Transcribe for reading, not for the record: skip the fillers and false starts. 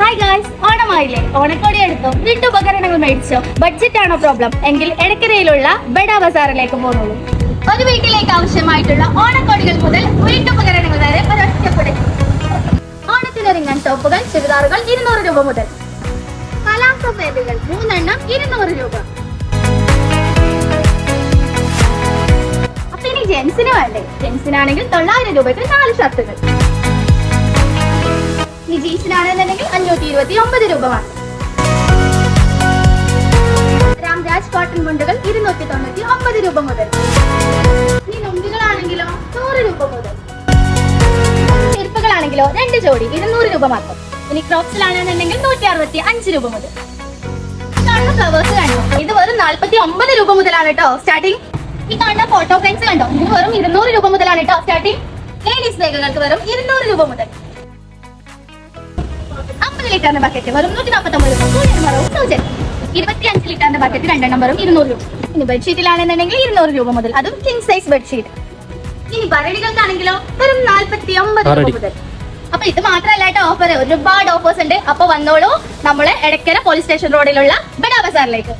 Hi guys, ഓണമായില്ലേ? ഓണക്കോടി എടുത്തോ? വീട്ടുപകരണങ്ങൾ മേടിച്ചോ? ബഡ്ജറ്റ് ആണോ പ്രോബ്ലം എങ്കിൽ എടക്കരയിലുള്ള ബഡാ ബസാറിലേക്ക് പോകുന്നുള്ളൂ. ഒരു വീട്ടിലേക്ക് ആവശ്യമായിട്ടുള്ള ഓണക്കോടികൾ മുതൽ വീട്ടുപകരണങ്ങൾ വരെ ഒരൊറ്റപ്പെടുത്തി. ഓണത്തിനൊരുങ്ങാൻ ടോപ്പുകൾ, ചുരിദാറുകൾ 200 രൂപ മുതൽ. പലാസോ ബാഗുകൾ 3 എണ്ണം 200 രൂപ. അപ്പൊ ഇനി ജെൻസിന് വേണ്ടേ? ജെൻസിനാണെങ്കിൽ 900 രൂപയ്ക്ക് 4 ഷർട്ടുകൾ. ഈ ജീൻസിനാണെന്നുണ്ടെങ്കിൽ 529 രൂപ മാത്രം. രാംരാജ് കോട്ടൺ മുണ്ടുകൾ 299 രൂപ മുതൽ. ഈ ലുങ്കികളാണെങ്കിലോ 100 രൂപ മുതൽ. ചെരുപ്പുകളാണെങ്കിലോ 2 ജോഡി 200 രൂപ മാത്രം. ഇനി ക്രോപ്സിലാണെന്നുണ്ടെങ്കിൽ 165 രൂപ മുതൽ. കാണുന്ന ഫ്ലവേഴ്സ് കണ്ടോ? ഇത് വെറും 49 രൂപ മുതലാണ് കേട്ടോ സ്റ്റാർട്ടിങ്. ഈ കാണുന്ന ഫോട്ടോ ഫ്രെയിംസ് കണ്ടോ? ഇത് വെറും 200 രൂപ മുതലാണ് കേട്ടോ സ്റ്റാർട്ടിങ്. ലേഡീസ് ബാഗുകൾക്ക് വെറും 200 രൂപ മുതൽ. 50 ലിറ്ററിന്റെ ബക്കറ്റ് വെറും 149 രൂപ. 25 ലിറ്ററിന്റെ ബക്കറ്റ് 2 എണ്ണം വെറും 200 രൂപ. ഇനി ബെഡ്ഷീറ്റിലാണെന്നുണ്ടെങ്കിൽ 200 രൂപ മുതൽ, അതും കിങ് സൈസ് ബെഡ്ഷീറ്റ്. ഇനി ഭരണികൾക്കാണെങ്കിലോ വെറും 49 രൂപ മുതൽ. അപ്പൊ ഇത് മാത്രമല്ല കേട്ടോ ഓഫർ, ഒരുപാട് ഓഫേഴ്സ് ഉണ്ട്. അപ്പൊ വന്നോളൂ നമ്മളെ എടക്കര പോലീസ് സ്റ്റേഷൻ റോഡിലുള്ള ബഡാ ബസാറിലേക്ക്.